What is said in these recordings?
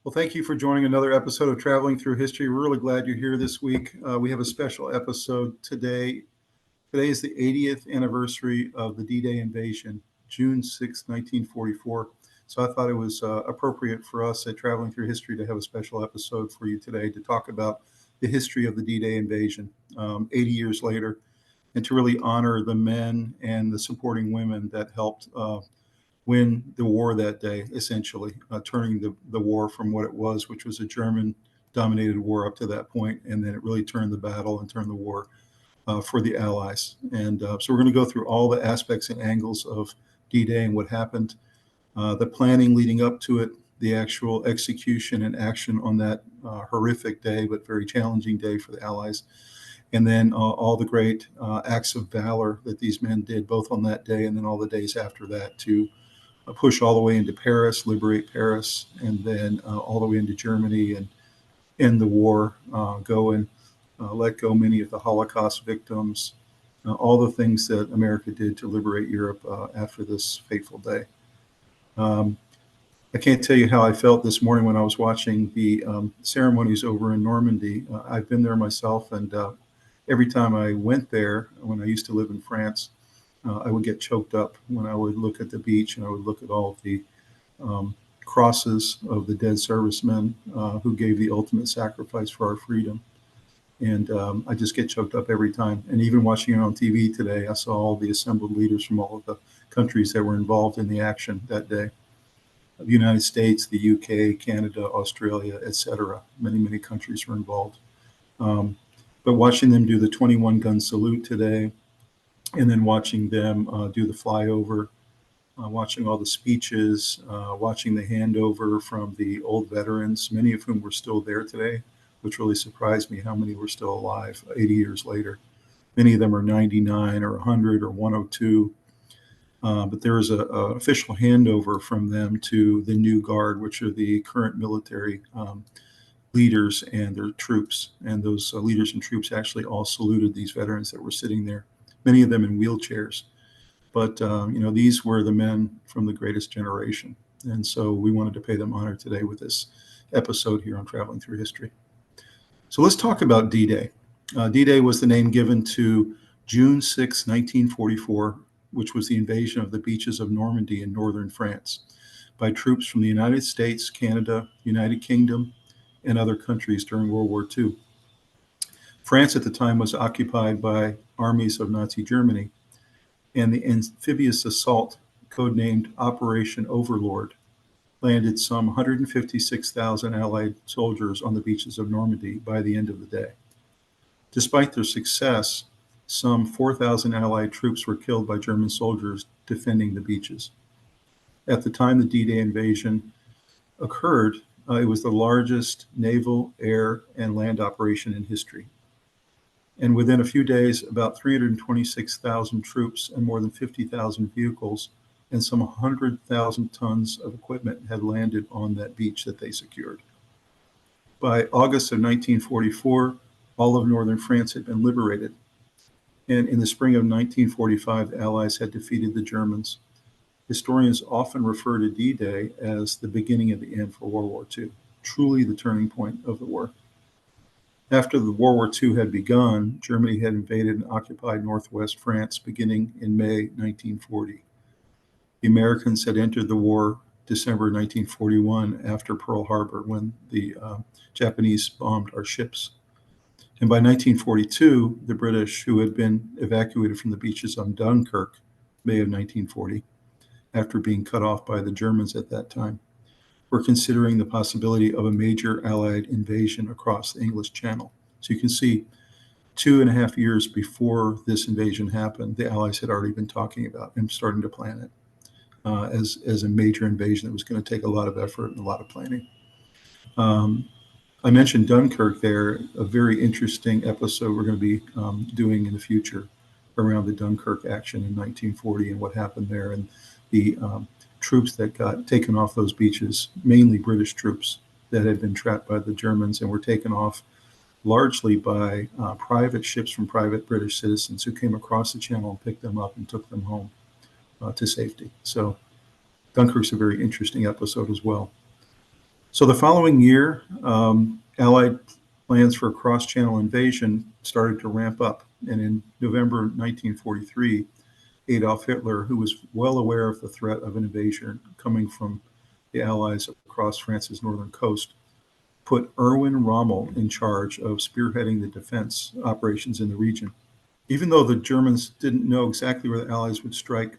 Well, thank you for joining another episode of Traveling Through History. We're really glad you're here this week. We have a special episode today. Today is the 80th anniversary of the D-Day invasion, June 6, 1944. So I thought it was appropriate for us at Traveling Through History to have a special episode for you today to talk about the history of the D-Day invasion 80 years later, and to really honor the men and the supporting women that helped win the war that day, essentially, turning the war from what it was, which was a German-dominated war up to that point, and then it really turned the battle and turned the war for the Allies. And so we're going to go through all the aspects and angles of D-Day and what happened, the planning leading up to it, the actual execution and action on that horrific day, but very challenging day for the Allies, and then all the great acts of valor that these men did, both on that day and then all the days after that, to push all the way into Paris, liberate Paris, and then all the way into Germany and end the war, go and let go many of the Holocaust victims, all the things that America did to liberate Europe after this fateful day. I can't tell you how I felt this morning when I was watching the ceremonies over in Normandy. I've been there myself, and every time I went there, when I used to live in France, I would get choked up when I would look at the beach, and I would look at all of the crosses of the dead servicemen who gave the ultimate sacrifice for our freedom. And I just get choked up every time. And even watching it on TV today, I saw all the assembled leaders from all of the countries that were involved in the action that day. The United States, the UK, Canada, Australia, etc. Many, many countries were involved. But watching them do the 21-gun salute today, and then watching them do the flyover, watching all the speeches, watching the handover from the old veterans, many of whom were still there today, which really surprised me how many were still alive 80 years later. Many of them are 99 or 100 or 102. But there is an official handover from them to the new guard, which are the current military leaders and their troops. And those leaders and troops actually all saluted these veterans that were sitting there, many of them in wheelchairs. But, these were the men from the greatest generation. And so we wanted to pay them honor today with this episode here on Traveling Through History. So let's talk about D-Day. D-Day was the name given to June 6, 1944, which was the invasion of the beaches of Normandy in northern France by troops from the United States, Canada, United Kingdom, and other countries during World War II. France at the time was occupied by armies of Nazi Germany, and the amphibious assault, codenamed Operation Overlord, landed some 156,000 Allied soldiers on the beaches of Normandy by the end of the day. Despite their success, some 4,000 Allied troops were killed by German soldiers defending the beaches. At the time the D-Day invasion occurred, it was the largest naval, air, and land operation in history. And within a few days, about 326,000 troops and more than 50,000 vehicles and some 100,000 tons of equipment had landed on that beach that they secured. By August of 1944, all of northern France had been liberated. And in the spring of 1945, the Allies had defeated the Germans. Historians often refer to D-Day as the beginning of the end for World War II, truly the turning point of the war. After the World War II had begun, Germany had invaded and occupied northwest France beginning in May 1940. The Americans had entered the war December 1941 after Pearl Harbor, when the Japanese bombed our ships. And by 1942, the British, who had been evacuated from the beaches of Dunkirk, May of 1940, after being cut off by the Germans at that time, were considering the possibility of a major Allied invasion across the English Channel. So you can see 2.5 years before this invasion happened, the Allies had already been talking about and starting to plan it as a major invasion that was going to take a lot of effort and a lot of planning. I mentioned Dunkirk there, a very interesting episode we're going to be doing in the future around the Dunkirk action in 1940 and what happened there, and the troops that got taken off those beaches, mainly British troops that had been trapped by the Germans and were taken off largely by private ships from private British citizens who came across the channel and picked them up and took them home to safety. So Dunkirk's a very interesting episode as well. So the following year, Allied plans for a cross-channel invasion started to ramp up. And in November 1943, Adolf Hitler, who was well aware of the threat of an invasion coming from the Allies across France's northern coast, put Erwin Rommel in charge of spearheading the defense operations in the region. Even though the Germans didn't know exactly where the Allies would strike,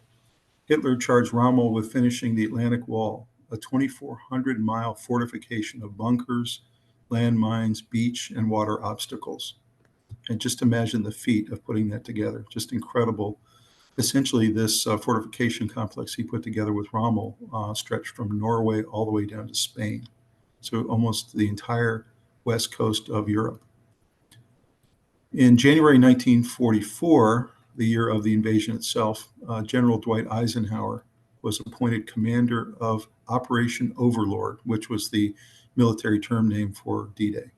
Hitler charged Rommel with finishing the Atlantic Wall, a 2,400-mile fortification of bunkers, landmines, beach, and water obstacles. And just imagine the feat of putting that together. Just incredible. Essentially, this fortification complex he put together with Rommel stretched from Norway all the way down to Spain. So almost the entire west coast of Europe. In January 1944, the year of the invasion itself, General Dwight Eisenhower was appointed commander of Operation Overlord, which was the military term name for D-Day.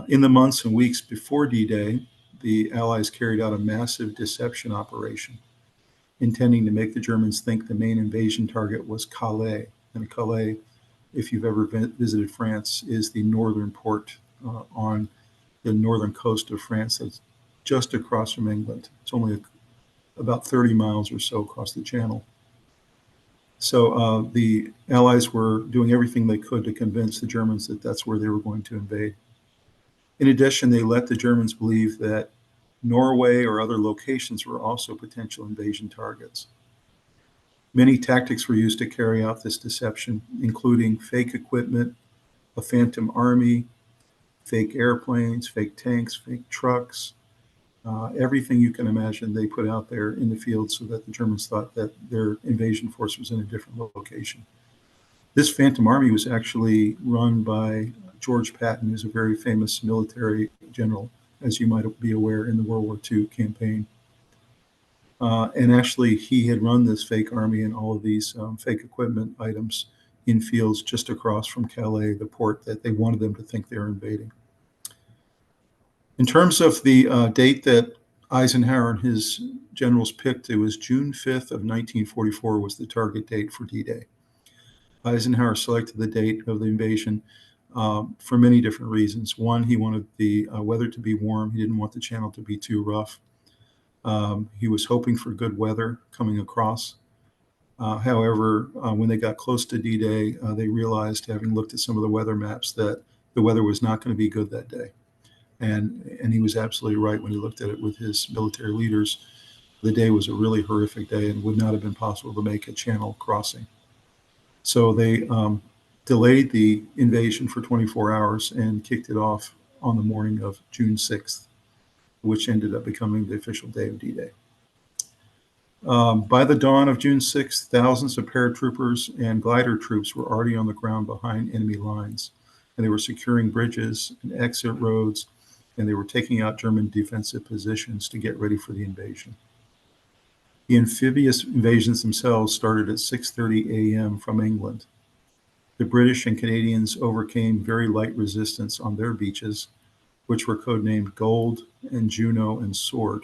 In the months and weeks before D-Day, the Allies carried out a massive deception operation, intending to make the Germans think the main invasion target was Calais. And Calais, if you've ever visited France, is the northern port on the northern coast of France that's just across from England. It's only about 30 miles or so across the channel. So the Allies were doing everything they could to convince the Germans that that's where they were going to invade. In addition, they let the Germans believe that Norway or other locations were also potential invasion targets. Many tactics were used to carry out this deception, including fake equipment, a phantom army, fake airplanes, fake tanks, fake trucks, everything you can imagine they put out there in the field so that the Germans thought that their invasion force was in a different location. This phantom army was actually run by George Patton, who's a very famous military general, as you might be aware, in the World War II campaign. And actually, he had run this fake army and all of these fake equipment items in fields just across from Calais, the port that they wanted them to think they were invading. In terms of the date that Eisenhower and his generals picked, it was June 5th of 1944 was the target date for D-Day. Eisenhower selected the date of the invasion for many different reasons. One, he wanted the weather to be warm. He didn't want the channel to be too rough. He was hoping for good weather coming across. However, when they got close to D-Day, they realized, having looked at some of the weather maps, that the weather was not going to be good that day. And he was absolutely right when he looked at it with his military leaders. The day was a really horrific day and would not have been possible to make a channel crossing. So they delayed the invasion for 24 hours and kicked it off on the morning of June 6th, which ended up becoming the official day of D-Day. By the dawn of June 6th, thousands of paratroopers and glider troops were already on the ground behind enemy lines, and they were securing bridges and exit roads, and they were taking out German defensive positions to get ready for the invasion. The amphibious invasions themselves started at 6:30 a.m. from England. The British and Canadians overcame very light resistance on their beaches, which were codenamed Gold and Juno and Sword.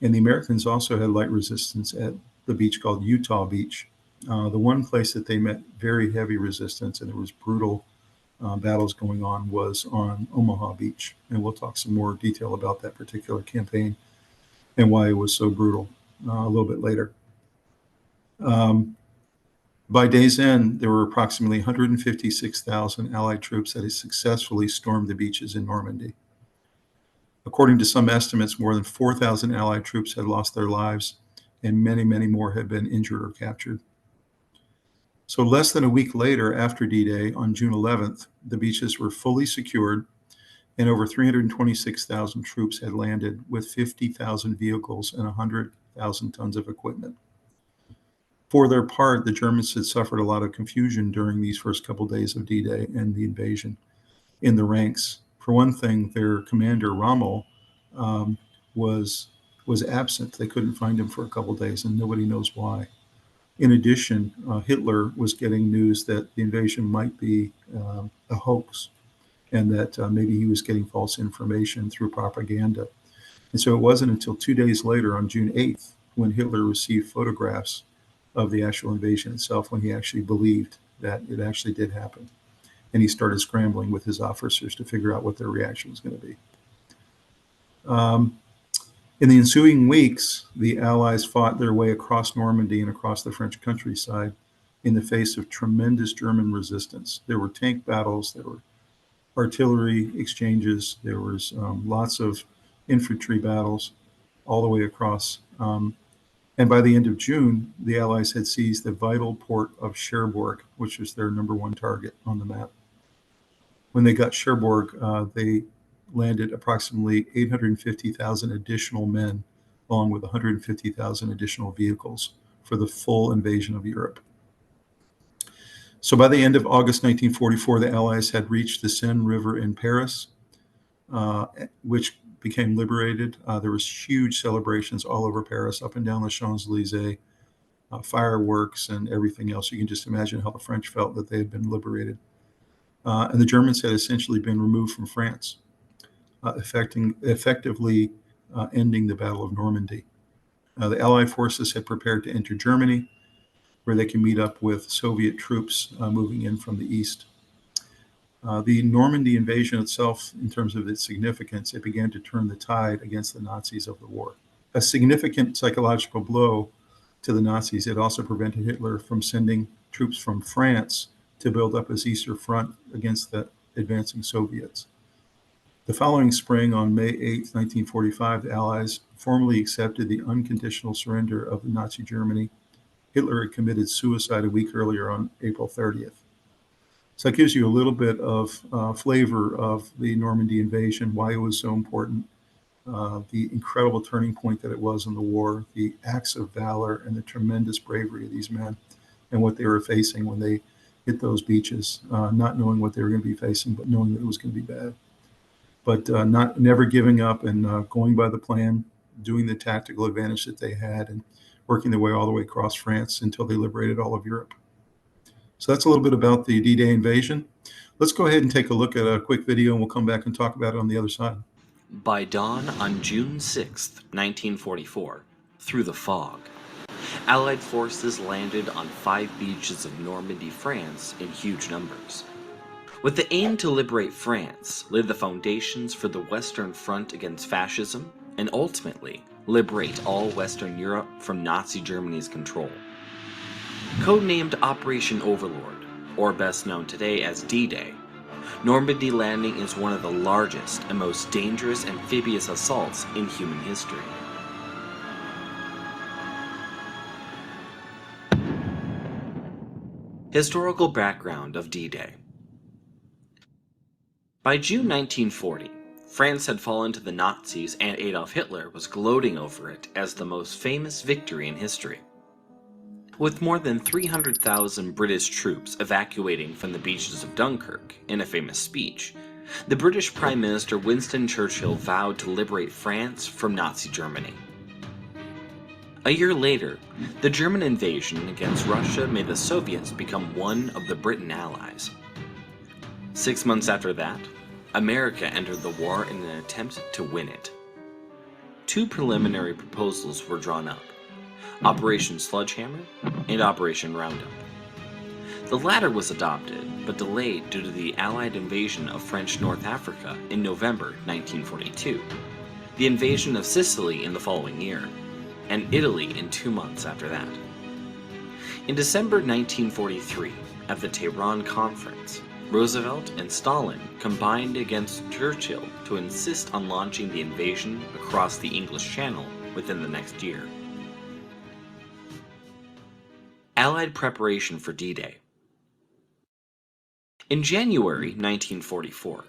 And the Americans also had light resistance at the beach called Utah Beach. The one place that they met very heavy resistance, and there was brutal battles going on, was on Omaha Beach. And we'll talk some more detail about that particular campaign and why it was so brutal a little bit later. By day's end, there were approximately 156,000 Allied troops that had successfully stormed the beaches in Normandy. According to some estimates, more than 4,000 Allied troops had lost their lives, and many, many more had been injured or captured. So less than a week later, after D-Day, on June 11th, the beaches were fully secured, and over 326,000 troops had landed with 50,000 vehicles and 100,000 tons of equipment. For their part, the Germans had suffered a lot of confusion during these first couple of days of D-Day and the invasion in the ranks. For one thing, their commander, Rommel, was absent. They couldn't find him for a couple of days, and nobody knows why. In addition, Hitler was getting news that the invasion might be a hoax, and that maybe he was getting false information through propaganda. And so it wasn't until 2 days later, on June 8th, when Hitler received photographs of the actual invasion itself, when he actually believed that it actually did happen. And he started scrambling with his officers to figure out what their reaction was going to be. In the ensuing weeks, the Allies fought their way across Normandy and across the French countryside in the face of tremendous German resistance. There were tank battles, there were artillery exchanges, there was lots of infantry battles all the way across. And by the end of June, the Allies had seized the vital port of Cherbourg, which was their number one target on the map. When they got Cherbourg, they landed approximately 850,000 additional men, along with 150,000 additional vehicles for the full invasion of Europe. So by the end of August 1944, the Allies had reached the Seine River in Paris, which became liberated. There was huge celebrations all over Paris, up and down the Champs-Élysées, fireworks and everything else. You can just imagine how the French felt that they had been liberated. And the Germans had essentially been removed from France, effectively ending the Battle of Normandy. The Allied forces had prepared to enter Germany, where they can meet up with Soviet troops moving in from the east. The Normandy invasion itself, in terms of its significance, it began to turn the tide against the Nazis of the war. A significant psychological blow to the Nazis, it also prevented Hitler from sending troops from France to build up his Eastern Front against the advancing Soviets. The following spring, on May 8, 1945, the Allies formally accepted the unconditional surrender of Nazi Germany. Hitler had committed suicide a week earlier on April 30th. So that gives you a little bit of flavor of the Normandy invasion, why it was so important, the incredible turning point that it was in the war, the acts of valor and the tremendous bravery of these men, and what they were facing when they hit those beaches, not knowing what they were going to be facing, but knowing that it was going to be bad. But never giving up and going by the plan, doing the tactical advantage that they had, and working their way all the way across France until they liberated all of Europe. So that's a little bit about the D-Day invasion. Let's go ahead and take a look at a quick video, and we'll come back and talk about it on the other side. By dawn on June 6, 1944, through the fog, Allied forces landed on 5 beaches of Normandy, France, in huge numbers. With the aim to liberate France, laid the foundations for the Western Front against fascism, and ultimately liberate all Western Europe from Nazi Germany's control. Codenamed Operation Overlord, or best known today as D-Day, Normandy landing is one of the largest and most dangerous amphibious assaults in human history. Historical background of D-Day. By June 1940, France had fallen to the Nazis, and Adolf Hitler was gloating over it as the most famous victory in history. With more than 300,000 British troops evacuating from the beaches of Dunkirk in a famous speech, the British Prime Minister Winston Churchill vowed to liberate France from Nazi Germany. A year later, the German invasion against Russia made the Soviets become one of the Britain allies. 6 months after that, America entered the war in an attempt to win it. 2 preliminary proposals were drawn up: Operation Sledgehammer and Operation Roundup. The latter was adopted, but delayed due to the Allied invasion of French North Africa in November 1942, the invasion of Sicily in the following year, and Italy in 2 months after that. In December 1943, at the Tehran Conference, Roosevelt and Stalin combined against Churchill to insist on launching the invasion across the English Channel within the next year. Allied preparation for D-Day. In January 1944,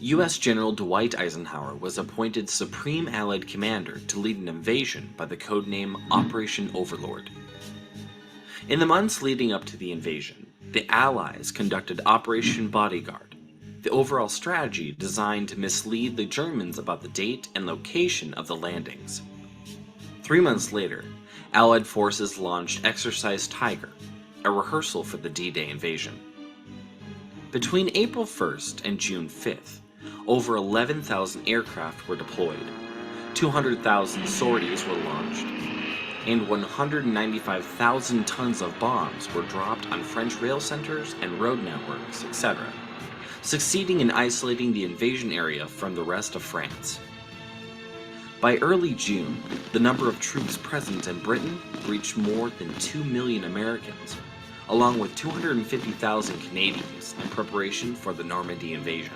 U.S. General Dwight Eisenhower was appointed Supreme Allied Commander to lead an invasion by the codename Operation Overlord. In the months leading up to the invasion, the Allies conducted Operation Bodyguard, the overall strategy designed to mislead the Germans about the date and location of the landings. 3 months later, Allied forces launched Exercise Tiger, a rehearsal for the D-Day invasion. Between April 1st and June 5th, over 11,000 aircraft were deployed, 200,000 sorties were launched, and 195,000 tons of bombs were dropped on French rail centers and road networks, etc., succeeding in isolating the invasion area from the rest of France. By early June, the number of troops present in Britain reached more than 2 million Americans, along with 250,000 Canadians in preparation for the Normandy invasion.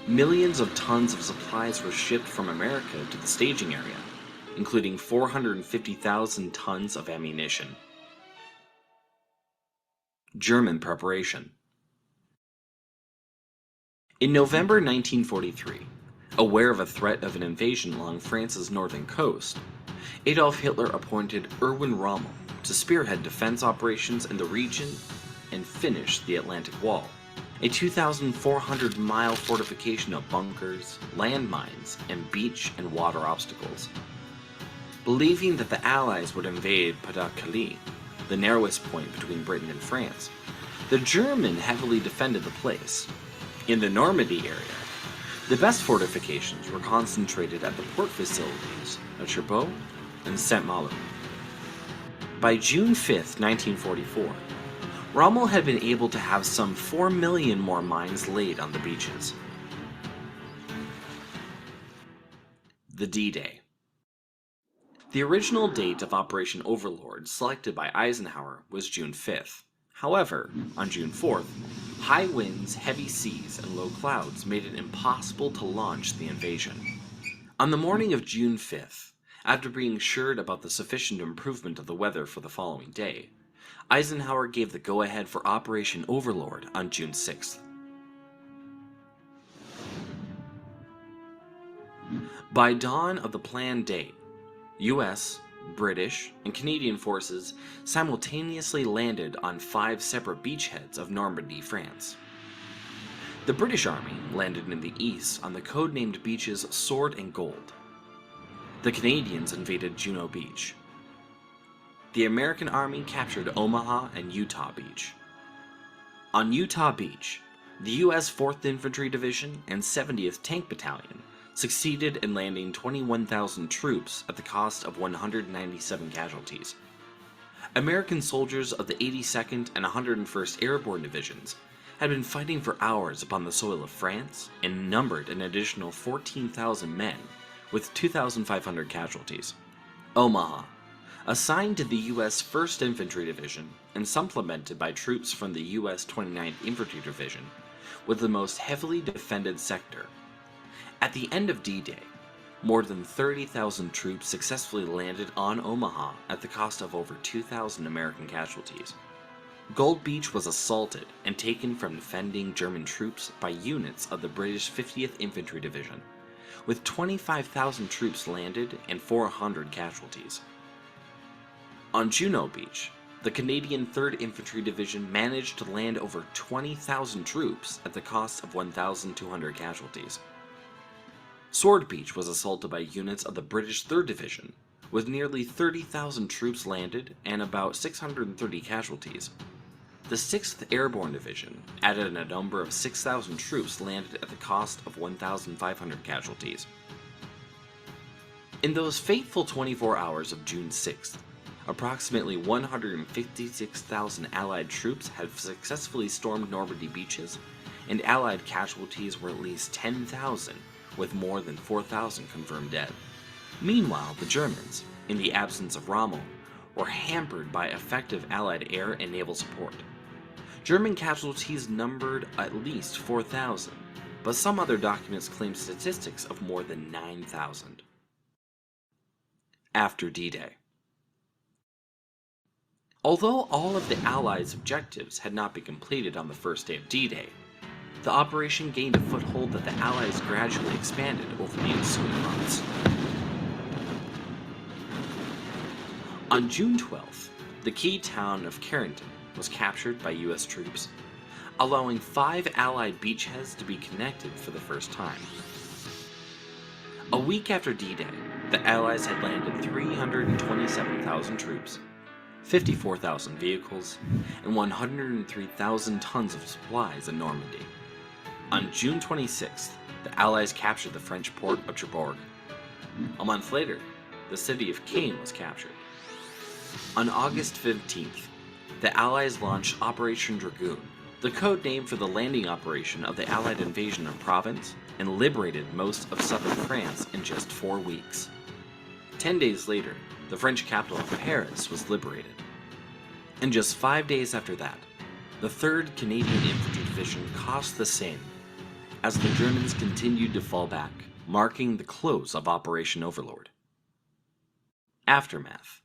Millions of tons of supplies were shipped from America to the staging area, including 450,000 tons of ammunition. German preparation. In November 1943, aware of a threat of an invasion along France's northern coast, Adolf Hitler appointed Erwin Rommel to spearhead defense operations in the region and finish the Atlantic Wall, a 2,400-mile fortification of bunkers, landmines, and beach and water obstacles. Believing that the Allies would invade Pas-de-Calais, the narrowest point between Britain and France, the Germans heavily defended the place. In the Normandy area, the best fortifications were concentrated at the port facilities of Cherbourg and Saint-Malo. By June 5, 1944, Rommel had been able to have some 4 million more mines laid on the beaches. The D-Day. The original date of Operation Overlord selected by Eisenhower was June 5th. However, on June 4th, high winds, heavy seas, and low clouds made it impossible to launch the invasion. On the morning of June 5th, after being assured about the sufficient improvement of the weather for the following day, Eisenhower gave the go-ahead for Operation Overlord on June 6th. By dawn of the planned day, U.S., British, and Canadian forces simultaneously landed on 5 separate beachheads of Normandy, France. The British Army landed in the east on the codenamed beaches Sword and Gold. The Canadians invaded Juno Beach. The American Army captured Omaha and Utah Beach. On Utah Beach, the U.S. 4th Infantry Division and 70th Tank Battalion succeeded in landing 21,000 troops at the cost of 197 casualties. American soldiers of the 82nd and 101st Airborne Divisions had been fighting for hours upon the soil of France and numbered an additional 14,000 men, with 2,500 casualties. Omaha, assigned to the U.S. 1st Infantry Division and supplemented by troops from the U.S. 29th Infantry Division, was the most heavily defended sector. At the end of D-Day, more than 30,000 troops successfully landed on Omaha at the cost of over 2,000 American casualties. Gold Beach was assaulted and taken from defending German troops by units of the British 50th Infantry Division, with 25,000 troops landed and 400 casualties. On Juno Beach, the Canadian 3rd Infantry Division managed to land over 20,000 troops at the cost of 1,200 casualties. Sword Beach was assaulted by units of the British 3rd Division, with nearly 30,000 troops landed and about 630 casualties. The 6th Airborne Division added a number of 6,000 troops landed at the cost of 1,500 casualties. In those fateful 24 hours of June 6th, approximately 156,000 Allied troops had successfully stormed Normandy beaches, and Allied casualties were at least 10,000, with more than 4,000 confirmed dead. Meanwhile, the Germans, in the absence of Rommel, were hampered by effective Allied air and naval support. German casualties numbered at least 4,000, but some other documents claim statistics of more than 9,000. After D-Day. Although all of the Allies' objectives had not been completed on the first day of D-Day, the operation gained a foothold that the Allies gradually expanded over the ensuing months. On June 12th, the key town of Carrington was captured by U.S. troops, allowing 5 Allied beachheads to be connected for the first time. A week after D-Day, the Allies had landed 327,000 troops, 54,000 vehicles, and 103,000 tons of supplies in Normandy. On June 26th, the Allies captured the French port of Cherbourg. A month later, the city of Caen was captured. On August 15th, the Allies launched Operation Dragoon, the code name for the landing operation of the Allied invasion of Provence, and liberated most of southern France in just 4 weeks. 10 days later, the French capital of Paris was liberated. And just 5 days after that, the 3rd Canadian Infantry Division crossed the Seine, as the Germans continued to fall back, marking the close of Operation Overlord. Aftermath.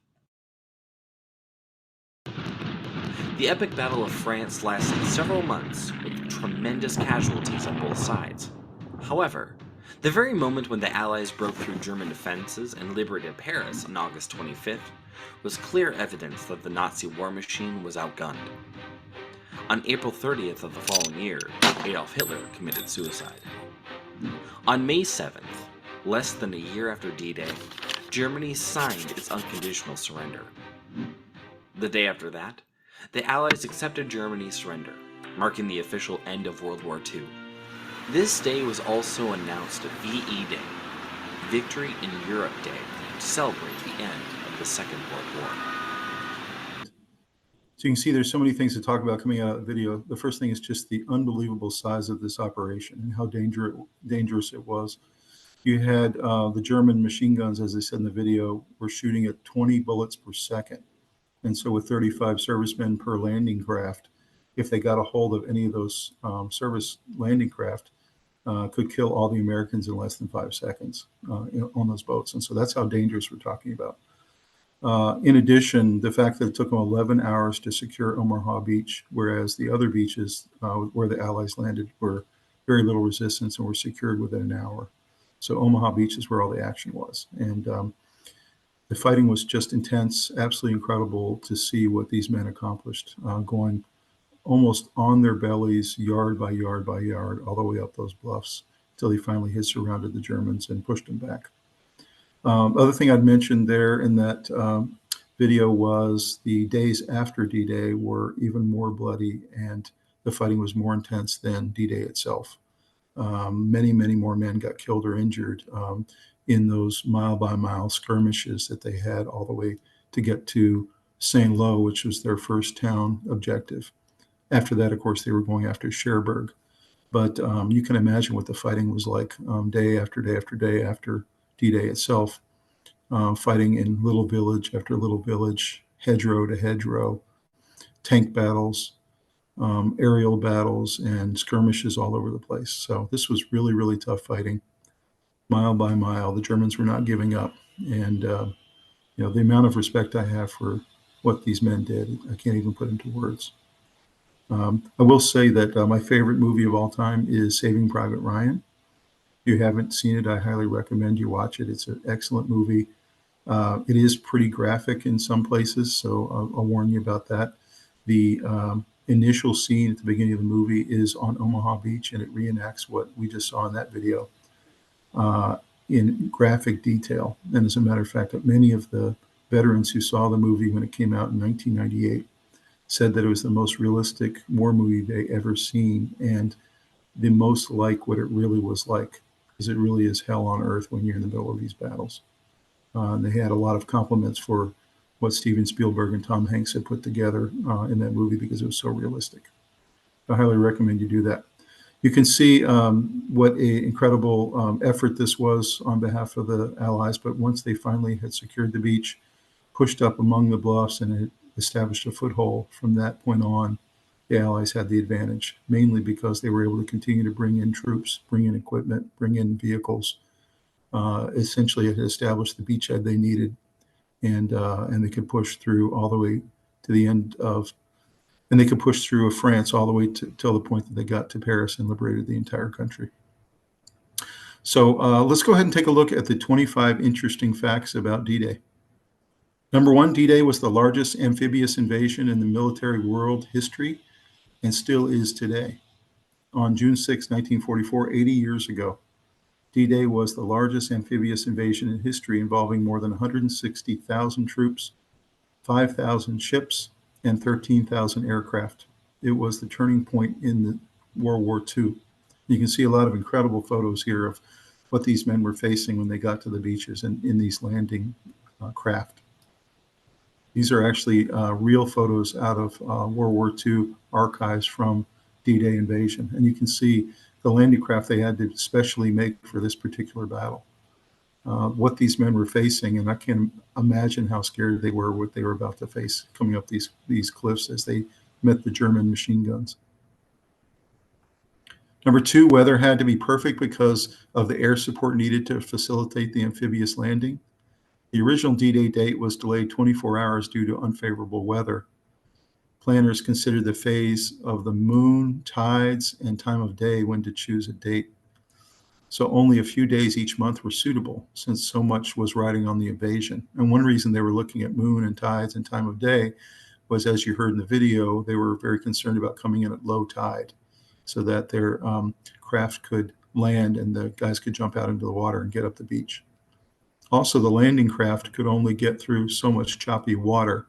The epic Battle of France lasted several months with tremendous casualties on both sides. However, the very moment when the Allies broke through German defenses and liberated Paris on August 25th was clear evidence that the Nazi war machine was outgunned. On April 30th of the following year, Adolf Hitler committed suicide. On May 7th, less than a year after D-Day, Germany signed its unconditional surrender. The day after that, the Allies accepted Germany's surrender, marking the official end of World War II. This day was also announced VE Day, Victory in Europe Day, to celebrate the end of the Second World War. So you can see there's so many things to talk about coming out of the video. The first thing is just the unbelievable size of this operation and how dangerous it was. You had the German machine guns, as I said in the video, were shooting at 20 bullets per second. And so with 35 servicemen per landing craft, if they got a hold of any of those service landing craft, could kill all the Americans in less than 5 seconds on those boats. And so that's how dangerous we're talking about. In addition, the fact that it took them 11 hours to secure Omaha Beach, whereas the other beaches where the Allies landed were very little resistance and were secured within an hour. So Omaha Beach is where all the action was. And the fighting was just intense, absolutely incredible to see what these men accomplished, going almost on their bellies, yard by yard by yard, all the way up those bluffs until they finally had surrounded the Germans and pushed them back. Other thing I'd mentioned there in that video was the days after D-Day were even more bloody, and the fighting was more intense than D-Day itself. Many more men got killed or injured in those mile-by-mile skirmishes that they had all the way to get to Saint-Lô, which was their first town objective. After that, of course, they were going after Cherbourg. But you can imagine what the fighting was like day after day after day after D-Day itself, fighting in little village after little village, hedgerow to hedgerow, tank battles, aerial battles, and skirmishes all over the place. So this was really tough fighting, mile by mile. The Germans were not giving up. And the amount of respect I have for what these men did, I can't even put into words. I will say that my favorite movie of all time is Saving Private Ryan. If you haven't seen it, I highly recommend you watch it. It's an excellent movie. It is pretty graphic in some places, so I'll warn you about that. The initial scene at the beginning of the movie is on Omaha Beach, and it reenacts what we just saw in that video in graphic detail. And as a matter of fact, many of the veterans who saw the movie when it came out in 1998 said that it was the most realistic war movie they ever seen, and the most like what it really was like, because it really is hell on earth when you're in the middle of these battles. And they had a lot of compliments for what Steven Spielberg and Tom Hanks had put together in that movie because it was so realistic. I highly recommend you do that. You can see what an incredible effort this was on behalf of the Allies, but once they finally had secured the beach, pushed up among the bluffs, and had established a foothold, from that point on, the Allies had the advantage, mainly because they were able to continue to bring in troops, bring in equipment, bring in vehicles. Essentially, it had established the beachhead they needed, and they could push through all the way to the end of, and they could push through France all the way till the point that they got to Paris and liberated the entire country. So let's go ahead and take a look at the 25 interesting facts about D-Day. Number one, D-Day was the largest amphibious invasion in the military world history and still is today. On June 6, 1944, 80 years ago, D-Day was the largest amphibious invasion in history, involving more than 160,000 troops, 5,000 ships, and 13,000 aircraft. It was the turning point in the World War II. You can see a lot of incredible photos here of what these men were facing when they got to the beaches and in these landing craft. These are actually real photos out of World War II archives from D-Day invasion. And you can see the landing craft they had to specially make for this particular battle. What these men were facing, and I can't imagine how scared they were, what they were about to face coming up these cliffs as they met the German machine guns. Number two, weather had to be perfect because of the air support needed to facilitate the amphibious landing. The original D-Day date was delayed 24 hours due to unfavorable weather. Planners considered the phase of the moon, tides, and time of day when to choose a date. So only a few days each month were suitable since so much was riding on the invasion. And one reason they were looking at moon and tides and time of day was, as you heard in the video, they were very concerned about coming in at low tide so that their craft could land and the guys could jump out into the water and get up the beach. Also, the landing craft could only get through so much choppy water,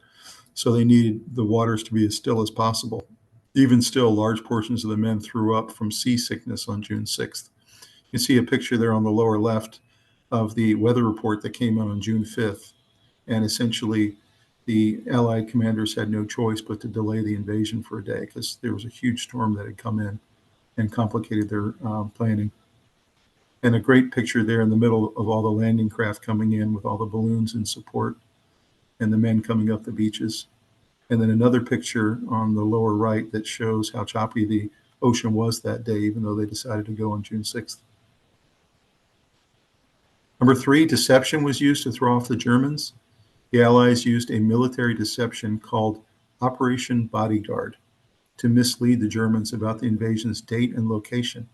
so they needed the waters to be as still as possible. Even still, large portions of the men threw up from seasickness on June 6th. You can see a picture there on the lower left of the weather report that came out on June 5th. And essentially, the Allied commanders had no choice but to delay the invasion for a day because there was a huge storm that had come in and complicated their planning. And a great picture there in the middle of all the landing craft coming in with all the balloons in support and the men coming up the beaches. And then another picture on the lower right that shows how choppy the ocean was that day, even though they decided to go on June 6th. Number three, deception was used to throw off the Germans. The Allies used a military deception called Operation Bodyguard to mislead the Germans about the invasion's date and location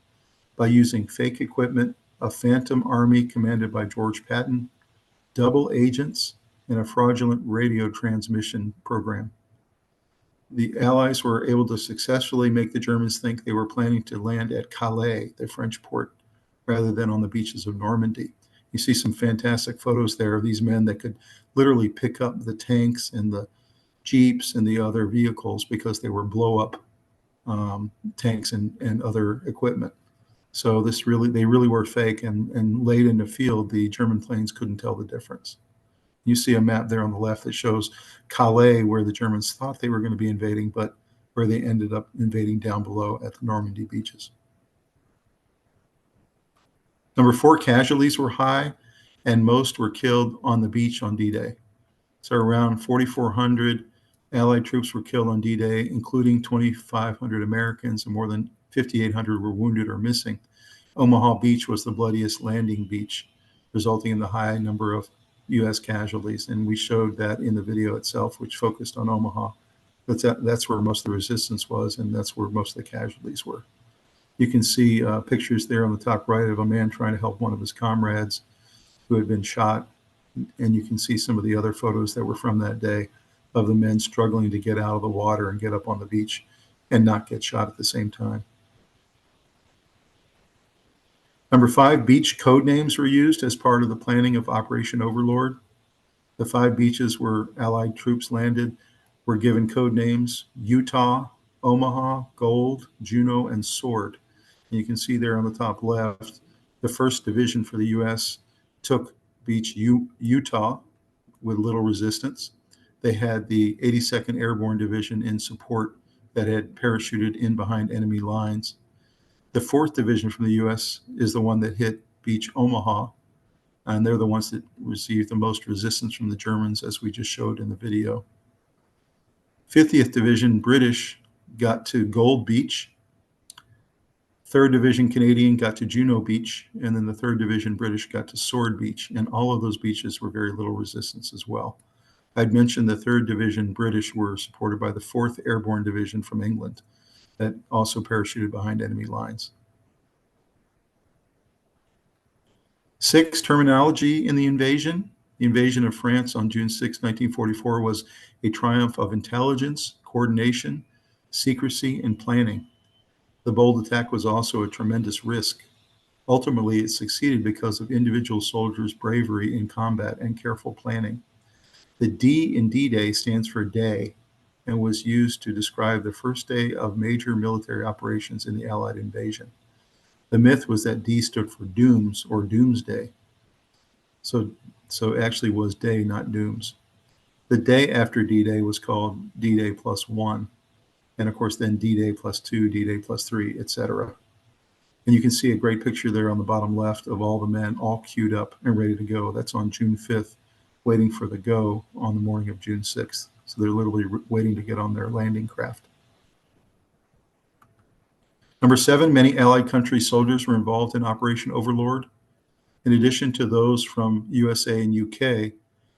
by using fake equipment, a phantom army commanded by George Patton, double agents, and a fraudulent radio transmission program. The Allies were able to successfully make the Germans think they were planning to land at Calais, the French port, rather than on the beaches of Normandy. You see some fantastic photos there of these men that could literally pick up the tanks and the jeeps and the other vehicles because they were blow-up tanks and other equipment. So they really were fake, and late in the field, the German planes couldn't tell the difference. You see a map there on the left that shows Calais, where the Germans thought they were going to be invading, but where they ended up invading down below at the Normandy beaches. Number four, casualties were high, and most were killed on the beach on D-Day. So around 4,400 Allied troops were killed on D-Day, including 2,500 Americans, and more than 5,800 were wounded or missing. Omaha Beach was the bloodiest landing beach, resulting in the high number of U.S. casualties. And we showed that in the video itself, which focused on Omaha. That's where most of the resistance was, and that's where most of the casualties were. You can see pictures there on the top right of a man trying to help one of his comrades who had been shot. And you can see some of the other photos that were from that day of the men struggling to get out of the water and get up on the beach and not get shot at the same time. Number five, beach code names were used as part of the planning of Operation Overlord. The 5 beaches where Allied troops landed were given code names: Utah, Omaha, Gold, Juno, and Sword. And you can see there on the top left, the 1st Division for the U.S. took beach Utah with little resistance. They had the 82nd Airborne Division in support that had parachuted in behind enemy lines. The 4th Division from the U.S. is the one that hit beach Omaha, and they're the ones that received the most resistance from the Germans, as we just showed in the video. 50th Division British got to Gold Beach. 3rd Division Canadian got to Juno Beach, and then the 3rd Division British got to Sword Beach, and all of those beaches were very little resistance as well. I'd mentioned the 3rd Division British were supported by the 4th Airborne Division from England that also parachuted behind enemy lines. 6, terminology in the invasion. The invasion of France on June 6, 1944 was a triumph of intelligence, coordination, secrecy, and planning. The bold attack was also a tremendous risk. Ultimately, it succeeded because of individual soldiers' bravery in combat and careful planning. The D in D-Day stands for day and was used to describe the first day of major military operations in the Allied invasion. The myth was that D stood for dooms or doomsday. So it actually was day, not dooms. The day after D-Day was called D-Day +1. And of course, then D-Day +2, D-Day +3, etc. And you can see a great picture there on the bottom left of all the men all queued up and ready to go. That's on June 5th, waiting for the go on the morning of June 6th. So they're literally waiting to get on their landing craft. Number 7, many Allied countries' soldiers were involved in Operation Overlord. In addition to those from USA and UK,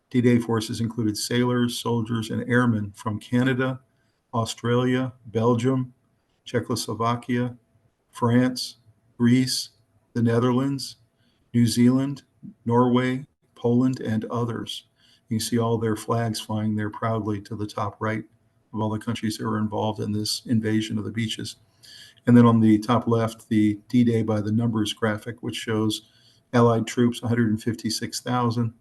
D-Day forces included sailors, soldiers, and airmen from Canada, Australia, Belgium, Czechoslovakia, France, Greece, the Netherlands, New Zealand, Norway, Poland, and others. You can see all their flags flying there proudly to the top right of all the countries that were involved in this invasion of the beaches. And then on the top left, the D-Day by the numbers graphic, which shows Allied troops 156,000,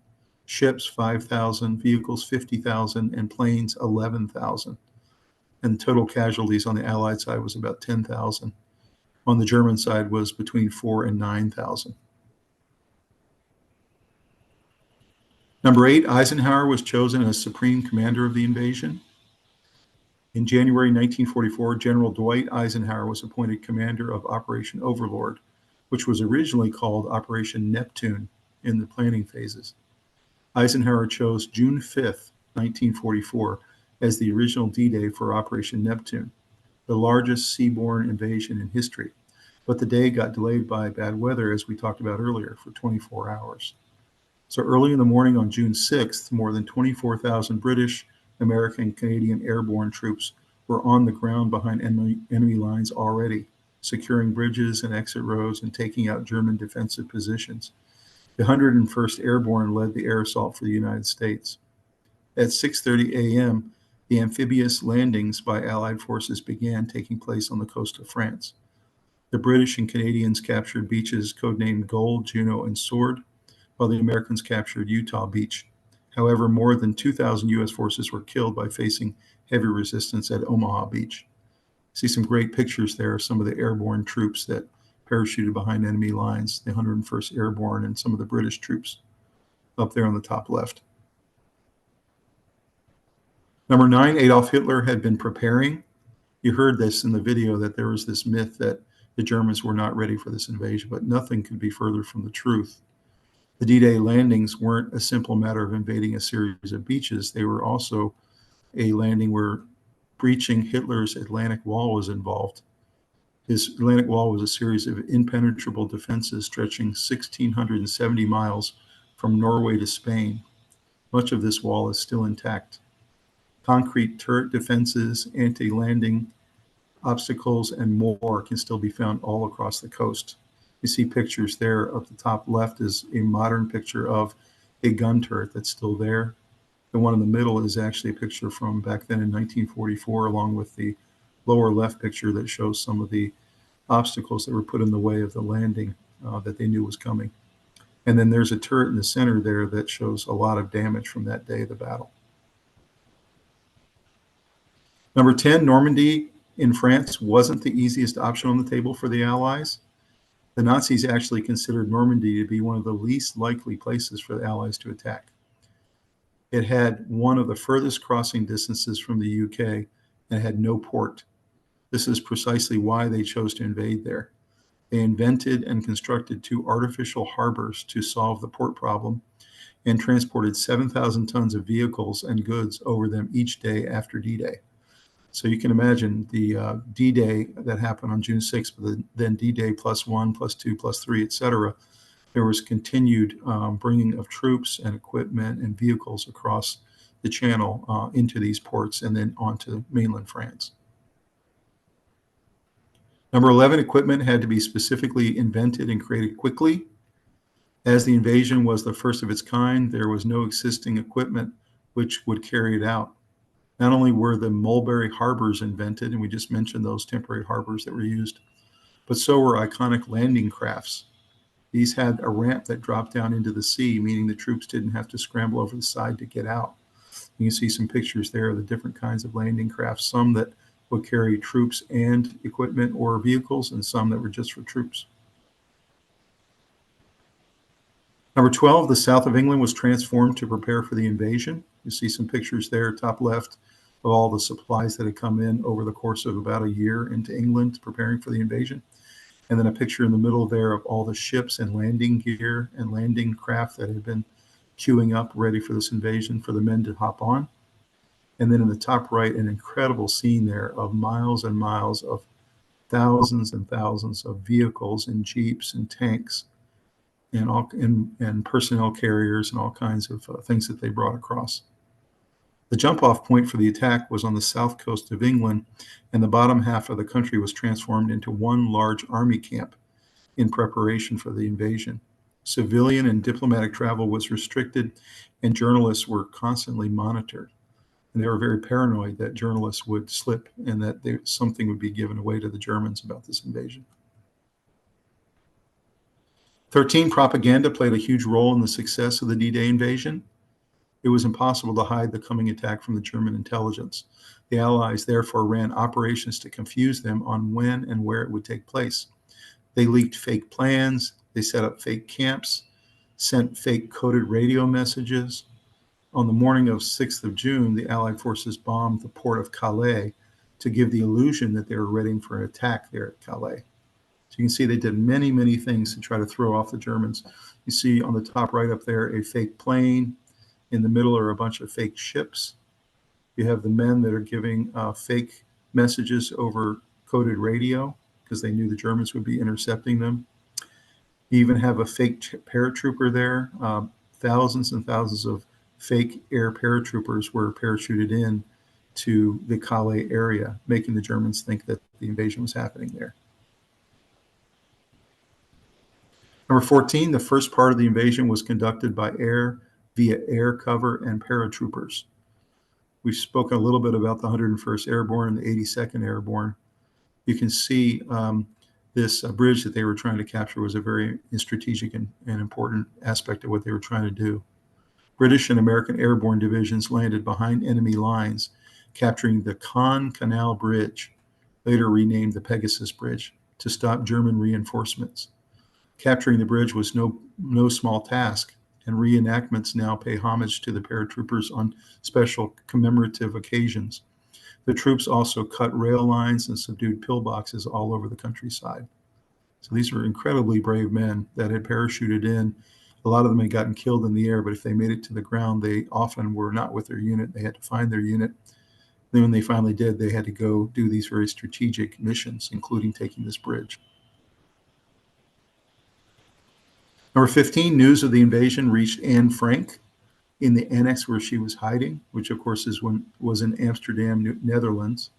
ships 5,000, vehicles 50,000, and planes 11,000. And total casualties on the Allied side was about 10,000. On the German side was between 4,000 and 9,000. Number 8, Eisenhower was chosen as supreme commander of the invasion. In January 1944, General Dwight Eisenhower was appointed commander of Operation Overlord, which was originally called Operation Neptune in the planning phases. Eisenhower chose June 5th, 1944, as the original D-Day for Operation Neptune, the largest seaborne invasion in history. But the day got delayed by bad weather, as we talked about earlier, for 24 hours. So early in the morning on June 6th, more than 24,000 British, American, Canadian airborne troops were on the ground behind enemy lines already, securing bridges and exit roads and taking out German defensive positions. The 101st Airborne led the air assault for the United States. At 6:30 a.m., the amphibious landings by Allied forces began taking place on the coast of France. The British and Canadians captured beaches codenamed Gold, Juno, and Sword, while the Americans captured Utah Beach. However, more than 2,000 U.S. forces were killed by facing heavy resistance at Omaha Beach. See some great pictures there of some of the airborne troops that parachuted behind enemy lines, the 101st Airborne and some of the British troops up there on the top left. Number 9, Adolf Hitler had been preparing. You heard this in the video that there was this myth that the Germans were not ready for this invasion, but nothing could be further from the truth. The D-Day landings weren't a simple matter of invading a series of beaches. They were also a landing where breaching Hitler's Atlantic Wall was involved. His Atlantic Wall was a series of impenetrable defenses stretching 1,670 miles from Norway to Spain. Much of this wall is still intact. Concrete turret defenses, anti-landing obstacles, and more can still be found all across the coast. You see pictures there. Up the top left is a modern picture of a gun turret that's still there. The one in the middle is actually a picture from back then in 1944, along with the lower left picture that shows some of the obstacles that were put in the way of the landing that they knew was coming. And then there's a turret in the center there that shows a lot of damage from that day of the battle. Number 10, Normandy in France wasn't the easiest option on the table for the Allies. The Nazis actually considered Normandy to be one of the least likely places for the Allies to attack. It had one of the furthest crossing distances from the UK and had no port. This is precisely why they chose to invade there. They invented and constructed 2 artificial harbors to solve the port problem and transported 7,000 tons of vehicles and goods over them each day after D-Day. So you can imagine the D-Day that happened on June 6th, but then D-Day +1, +2, +3, etc. There was continued bringing of troops and equipment and vehicles across the channel into these ports and then onto mainland France. Number 11, equipment had to be specifically invented and created quickly. As the invasion was the first of its kind, there was no existing equipment which would carry it out. Not only were the mulberry harbors invented, and we just mentioned those temporary harbors that were used, but so were iconic landing crafts. These had a ramp that dropped down into the sea, meaning the troops didn't have to scramble over the side to get out. You can see some pictures there of the different kinds of landing crafts, some that would carry troops and equipment or vehicles, and some that were just for troops. Number 12, the south of England was transformed to prepare for the invasion. You see some pictures there, top left, of all the supplies that had come in over the course of about a year into England preparing for the invasion. And then a picture in the middle there of all the ships and landing gear and landing craft that had been queuing up ready for this invasion for the men to hop on. And then in the top right, an incredible scene there of miles and miles of thousands and thousands of vehicles and jeeps and tanks and all and personnel carriers and all kinds of things that they brought across. The jump-off point for the attack was on the south coast of England, and the bottom half of the country was transformed into one large army camp in preparation for the invasion. Civilian and diplomatic travel was restricted, and journalists were constantly monitored. And they were very paranoid that journalists would slip and that something would be given away to the Germans about this invasion. 13, propaganda played a huge role in the success of the D-Day invasion. It was impossible to hide the coming attack from the German intelligence. The Allies therefore ran operations to confuse them on when and where it would take place. They leaked fake plans, they set up fake camps, sent fake coded radio messages. On the morning of 6th of June, the Allied forces bombed the port of Calais to give the illusion that they were ready for an attack there at Calais. So you can see they did many, many things to try to throw off the Germans. You see on the top right up there a fake plane. In the middle are a bunch of fake ships. You have the men that are giving fake messages over coded radio because they knew the Germans would be intercepting them. You even have a fake paratrooper there. Thousands and thousands of fake air paratroopers were parachuted in to the Calais area, making the Germans think that the invasion was happening there. Number 14, the first part of the invasion was conducted by air via air cover and paratroopers. We've spoken a little bit about the 101st Airborne and the 82nd Airborne. You can see this bridge that they were trying to capture was a very strategic and important aspect of what they were trying to do. British and American airborne divisions landed behind enemy lines, capturing the Caen Canal Bridge, later renamed the Pegasus Bridge, to stop German reinforcements. Capturing the bridge was no small task, and reenactments now pay homage to the paratroopers on special commemorative occasions. The troops also cut rail lines and subdued pillboxes all over the countryside. So these were incredibly brave men that had parachuted in. A lot of them had gotten killed in the air, but if they made it to the ground, they often were not with their unit. They had to find their unit. Then when they finally did, they had to go do these very strategic missions, including taking this bridge. Number 15, news of the invasion reached Anne Frank in the annex where she was hiding, which of course was in Amsterdam, Netherlands.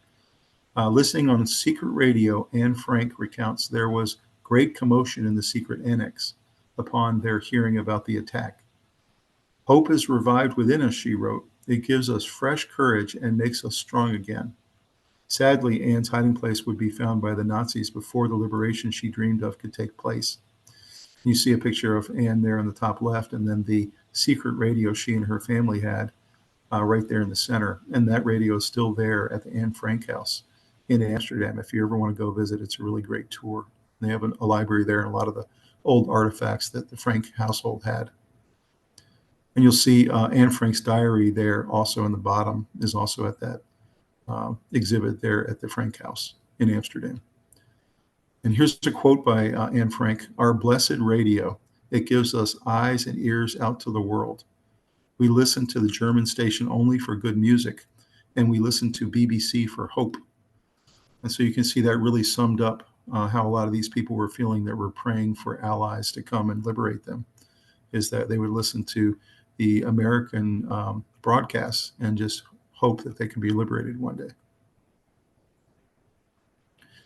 Listening on secret radio, Anne Frank recounts there was great commotion in the secret annex upon their hearing about the attack. Hope is revived within us, she wrote. It gives us fresh courage and makes us strong again. Sadly, Anne's hiding place would be found by the Nazis before the liberation she dreamed of could take place. You see a picture of Anne there on the top left, and then the secret radio she and her family had right there in the center. And that radio is still there at the Anne Frank house in Amsterdam. If you ever want to go visit, it's a really great tour. They have a library there and a lot of the old artifacts that the Frank household had. And you'll see Anne Frank's diary there also in the bottom is also at that exhibit there at the Frank house in Amsterdam. And here's a quote by Anne Frank: "Our blessed radio, it gives us eyes and ears out to the world. We listen to the German station only for good music, and we listen to BBC for hope." And so you can see that really summed up how a lot of these people were feeling that were praying for allies to come and liberate them, is that they would listen to the American broadcasts and just hope that they can be liberated one day.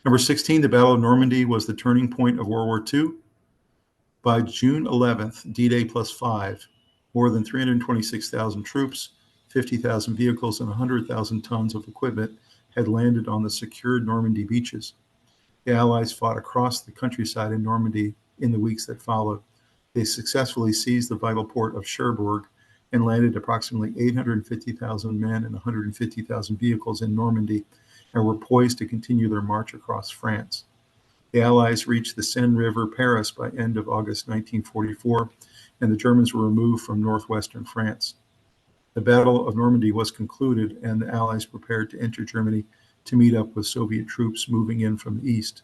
Number 16, the Battle of Normandy was the turning point of World War II. By June 11th, D-Day +5, more than 326,000 troops, 50,000 vehicles, and 100,000 tons of equipment had landed on the secured Normandy beaches. The Allies fought across the countryside in Normandy in the weeks that followed. They successfully seized the vital port of Cherbourg and landed approximately 850,000 men and 150,000 vehicles in Normandy, and were poised to continue their march across France. The Allies reached the Seine River, Paris, by end of August 1944, and the Germans were removed from northwestern France. The Battle of Normandy was concluded, and the Allies prepared to enter Germany to meet up with Soviet troops moving in from the east.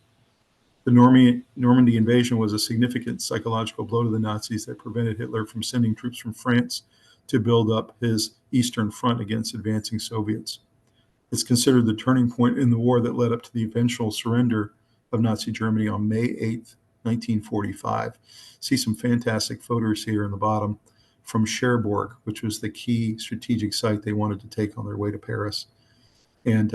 The Normandy invasion was a significant psychological blow to the Nazis that prevented Hitler from sending troops from France to build up his eastern front against advancing Soviets. It's considered the turning point in the war that led up to the eventual surrender of Nazi Germany on May 8th, 1945. See some fantastic photos here in the bottom from Cherbourg, which was the key strategic site they wanted to take on their way to Paris. And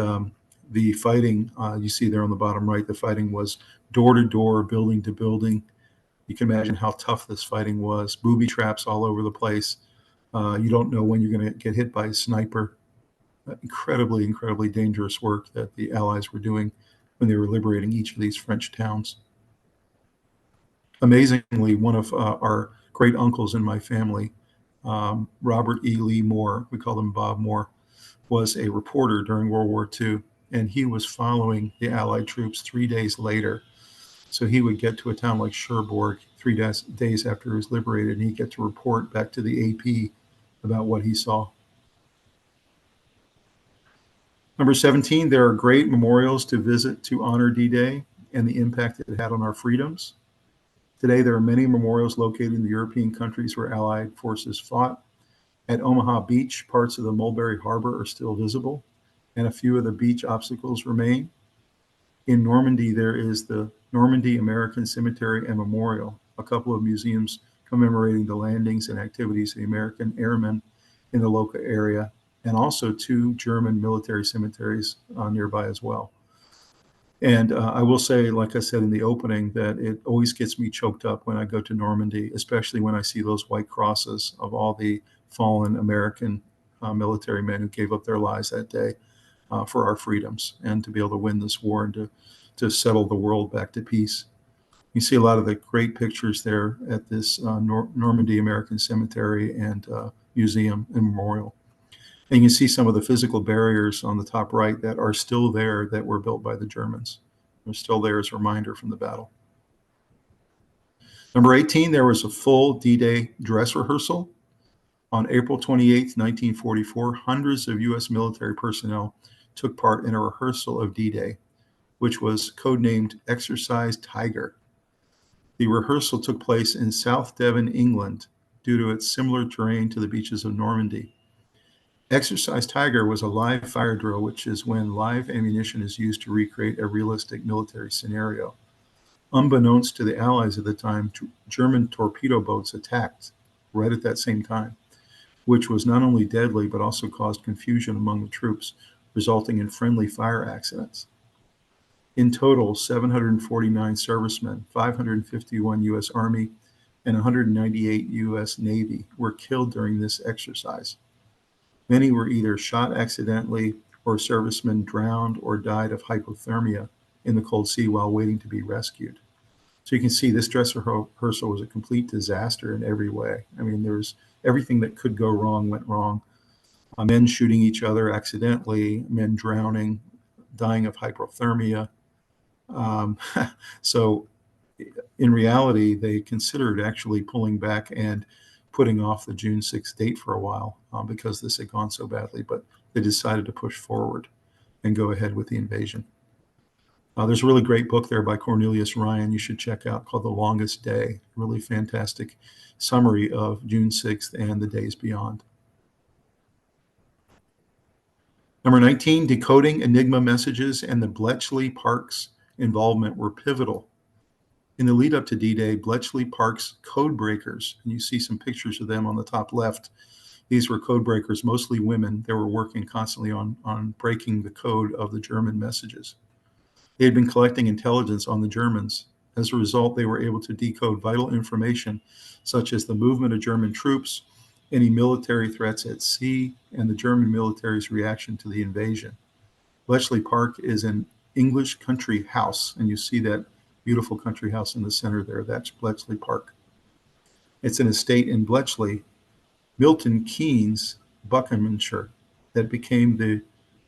the fighting, you see there on the bottom right, the fighting was door to door, building to building. You can imagine how tough this fighting was. Booby traps all over the place. You don't know when you're going to get hit by a sniper. Incredibly, incredibly dangerous work that the Allies were doing when they were liberating each of these French towns. Amazingly, one of our great uncles in my family, Robert E. Lee Moore, we call him Bob Moore, was a reporter during World War II, and he was following the Allied troops 3 days later. So he would get to a town like Cherbourg 3 days after it was liberated, and he'd get to report back to the AP about what he saw. Number 17, there are great memorials to visit to honor D-Day and the impact it had on our freedoms. Today, there are many memorials located in the European countries where Allied forces fought. At Omaha Beach, parts of the Mulberry Harbor are still visible, and a few of the beach obstacles remain. In Normandy, there is the Normandy American Cemetery and Memorial, a couple of museums commemorating the landings and activities of the American airmen in the local area, and also 2 German military cemeteries nearby as well. And I will say, like I said in the opening, that it always gets me choked up when I go to Normandy, especially when I see those white crosses of all the fallen American military men who gave up their lives that day for our freedoms and to be able to win this war and to settle the world back to peace. You see a lot of the great pictures there at this Normandy American Cemetery and Museum and Memorial. And you can see some of the physical barriers on the top right that are still there that were built by the Germans. They're still there as a reminder from the battle. Number 18, there was a full D-Day dress rehearsal. On April 28, 1944, hundreds of U.S. military personnel took part in a rehearsal of D-Day, which was codenamed Exercise Tiger. The rehearsal took place in South Devon, England, due to its similar terrain to the beaches of Normandy. Exercise Tiger was a live fire drill, which is when live ammunition is used to recreate a realistic military scenario. Unbeknownst to the Allies at the time, German torpedo boats attacked right at that same time, which was not only deadly, but also caused confusion among the troops, resulting in friendly fire accidents. In total, 749 servicemen, 551 U.S. Army, and 198 U.S. Navy were killed during this exercise. Many were either shot accidentally or servicemen drowned or died of hypothermia in the cold sea while waiting to be rescued. So you can see this dress rehearsal was a complete disaster in every way. I mean, there was everything that could go wrong went wrong. Men shooting each other accidentally, men drowning, dying of hypothermia. So in reality, they considered actually pulling back and putting off the June 6th date for a while because this had gone so badly, but they decided to push forward and go ahead with the invasion. There's a really great book there by Cornelius Ryan you should check out called The Longest Day, really fantastic summary of June 6th and the days beyond. Number 19, decoding Enigma messages and the Bletchley Park's involvement were pivotal. In the lead up to D-Day, Bletchley Park's code breakers, and you see some pictures of them on the top left. These were code breakers, mostly women. They were working constantly on breaking the code of the German messages. They had been collecting intelligence on the Germans. As a result, they were able to decode vital information, such as the movement of German troops, any military threats at sea, and the German military's reaction to the invasion. Bletchley Park is an English country house, and you see that beautiful country house in the center there. That's Bletchley Park. It's an estate in Bletchley, Milton Keynes, Buckinghamshire, that became the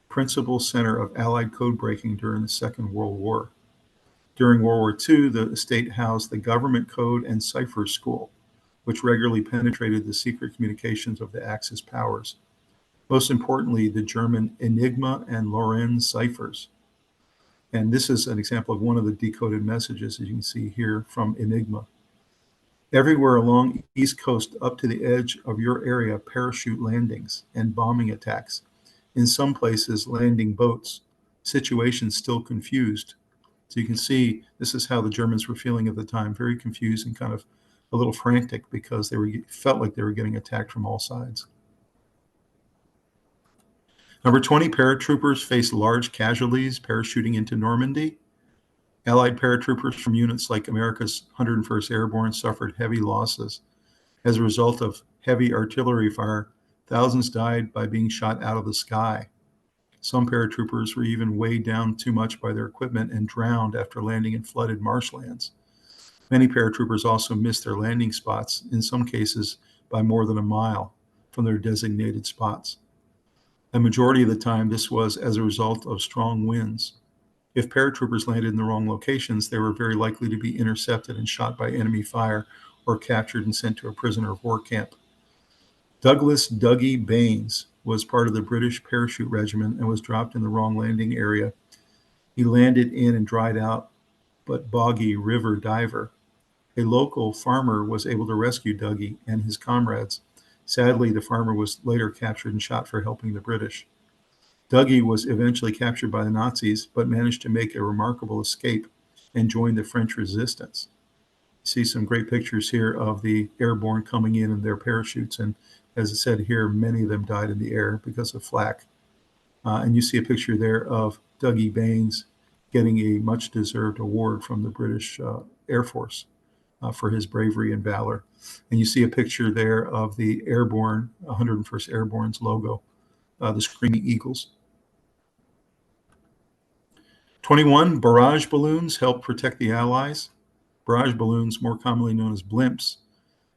principal center of Allied code breaking during the Second World War. During World War II, the estate housed the Government Code and Cipher School, which regularly penetrated the secret communications of the Axis powers. Most importantly, the German Enigma and Lorenz ciphers. And this is an example of one of the decoded messages, as you can see here from Enigma. Everywhere along East Coast up to the edge of your area, parachute landings and bombing attacks. In some places, landing boats. Situations still confused. So you can see this is how the Germans were feeling at the time, very confused and kind of a little frantic because they felt like they were getting attacked from all sides. Number 20, paratroopers faced large casualties parachuting into Normandy. Allied paratroopers from units like America's 101st Airborne suffered heavy losses. As a result of heavy artillery fire, thousands died by being shot out of the sky. Some paratroopers were even weighed down too much by their equipment and drowned after landing in flooded marshlands. Many paratroopers also missed their landing spots, in some cases by more than a mile from their designated spots. A majority of the time, this was as a result of strong winds. If paratroopers landed in the wrong locations, they were very likely to be intercepted and shot by enemy fire or captured and sent to a prisoner of war camp. Douglas Dougie Baines was part of the British parachute regiment and was dropped in the wrong landing area. He landed in and dried out, but boggy river diver. A local farmer was able to rescue Dougie and his comrades. Sadly, the farmer was later captured and shot for helping the British. Dougie was eventually captured by the Nazis, but managed to make a remarkable escape and join the French resistance. You see some great pictures here of the airborne coming in their parachutes, and as I said here, many of them died in the air because of flak. And you see a picture there of Dougie Baines getting a much-deserved award from the British Air Force for his bravery and valor. And you see a picture there of the airborne, 101st Airborne's logo, the Screaming Eagles. 21, barrage balloons helped protect the Allies. Barrage balloons, more commonly known as blimps,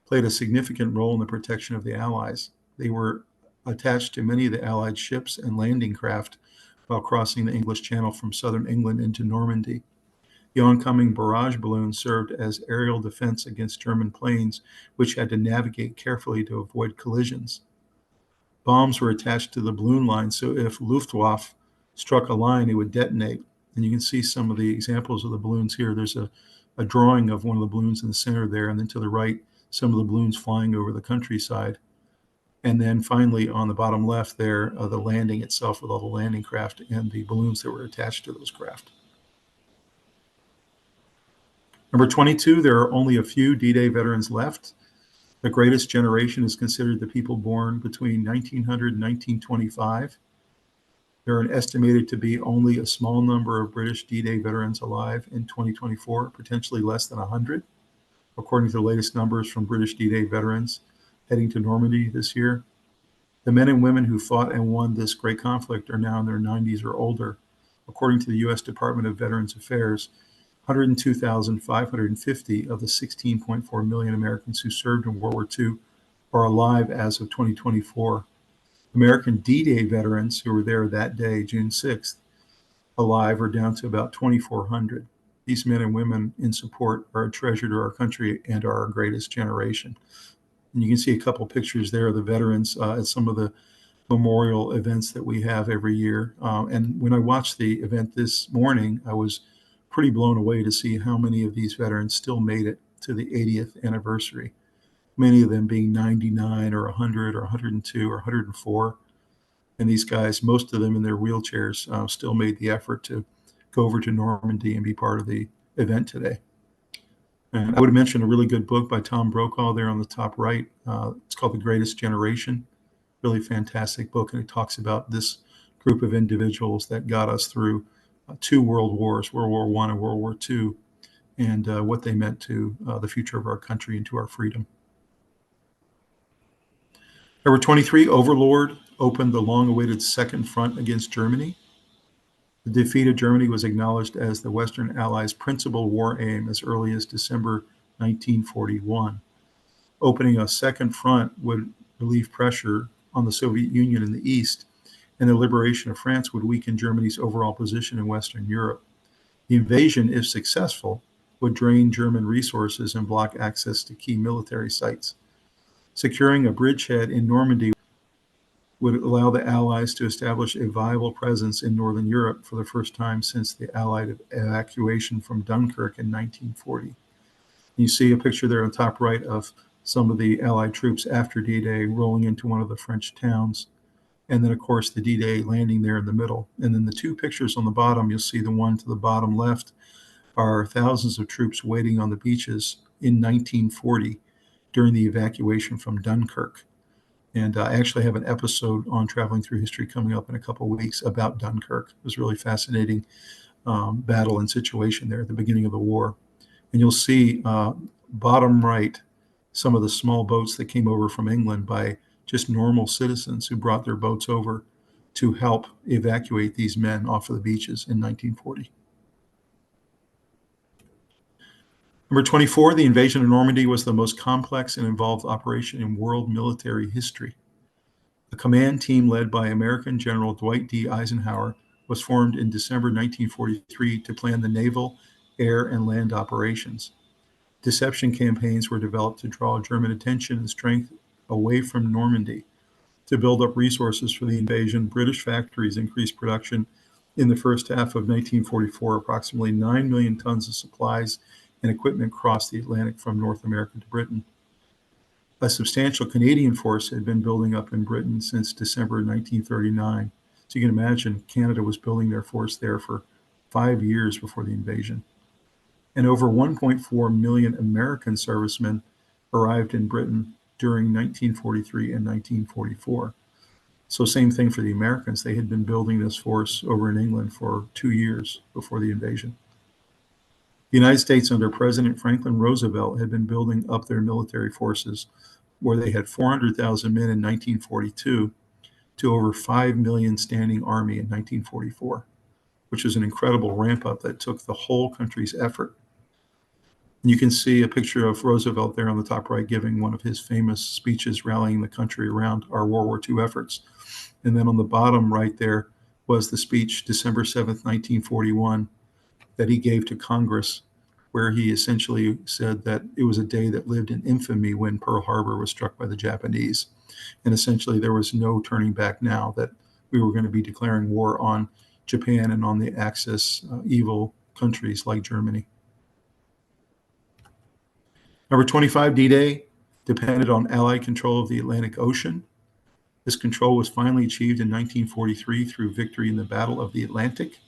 played a significant role in the protection of the Allies. They were attached to many of the Allied ships and landing craft while crossing the English Channel from southern England into Normandy. The oncoming barrage balloons served as aerial defense against German planes, which had to navigate carefully to avoid collisions. Bombs were attached to the balloon line, so if Luftwaffe struck a line, it would detonate. And you can see some of the examples of the balloons here. There's a drawing of one of the balloons in the center there, and then to the right, some of the balloons flying over the countryside. And then finally, on the bottom left there, the landing itself with all the landing craft and the balloons that were attached to those craft. Number 22, there are only a few D-Day veterans left. The greatest generation is considered the people born between 1900 and 1925. There are estimated to be only a small number of British D-Day veterans alive in 2024, potentially less than 100, according to the latest numbers from British D-Day veterans heading to Normandy this year. The men and women who fought and won this great conflict are now in their 90s or older. According to the U.S. Department of Veterans Affairs, 102,550 of the 16.4 million Americans who served in World War II are alive as of 2024. American D-Day veterans who were there that day, June 6th, alive are down to about 2,400. These men and women in support are a treasure to our country and are our greatest generation. And you can see a couple pictures there of the veterans at some of the memorial events that we have every year. And when I watched the event this morning, I was pretty blown away to see how many of these veterans still made it to the 80th anniversary. Many of them being 99 or 100 or 102 or 104. And these guys, most of them in their wheelchairs, still made the effort to go over to Normandy and be part of the event today. And I would mention a really good book by Tom Brokaw there on the top right. It's called The Greatest Generation. Really fantastic book. And it talks about this group of individuals that got us through two world wars, World War I and World War II, and what they meant to the future of our country and to our freedom. Number 23, Overlord opened the long-awaited second front against Germany. The defeat of Germany was acknowledged as the Western Allies' principal war aim as early as December 1941. Opening a second front would relieve pressure on the Soviet Union in the East, and the liberation of France would weaken Germany's overall position in Western Europe. The invasion, if successful, would drain German resources and block access to key military sites. Securing a bridgehead in Normandy would allow the Allies to establish a viable presence in Northern Europe for the first time since the Allied evacuation from Dunkirk in 1940. You see a picture there on the top right of some of the Allied troops after D-Day rolling into one of the French towns. And then, of course, the D-Day landing there in the middle. And then the two pictures on the bottom, you'll see the one to the bottom left are thousands of troops waiting on the beaches in 1940 during the evacuation from Dunkirk. And I actually have an episode on Traveling Through History coming up in a couple of weeks about Dunkirk. It was a really fascinating battle and situation there at the beginning of the war. And you'll see bottom right some of the small boats that came over from England by just normal citizens who brought their boats over to help evacuate these men off of the beaches in 1940. Number 24, the invasion of Normandy was the most complex and involved operation in world military history. A command team led by American General Dwight D. Eisenhower was formed in December 1943 to plan the naval, air, and land operations. Deception campaigns were developed to draw German attention and strength away from Normandy. To build up resources for the invasion, British factories increased production in the first half of 1944. Approximately 9 million tons of supplies and equipment crossed the Atlantic from North America to Britain. A substantial Canadian force had been building up in Britain since December 1939. So you can imagine Canada was building their force there for 5 years before the invasion. And over 1.4 million American servicemen arrived in Britain during 1943 and 1944. So same thing for the Americans. They had been building this force over in England for 2 years before the invasion. The United States under President Franklin Roosevelt had been building up their military forces, where they had 400,000 men in 1942 to over 5 million standing army in 1944, which was an incredible ramp up that took the whole country's effort. And you can see a picture of Roosevelt there on the top right giving one of his famous speeches rallying the country around our World War II efforts. And then on the bottom right there was the speech December 7th, 1941, that he gave to Congress, where he essentially said that it was a day that lived in infamy when Pearl Harbor was struck by the Japanese. And essentially there was no turning back now, that we were going to be declaring war on Japan and on the Axis evil countries like Germany. Number 25, D-Day depended on Allied control of the Atlantic Ocean. This control was finally achieved in 1943 through victory in the Battle of the Atlantic.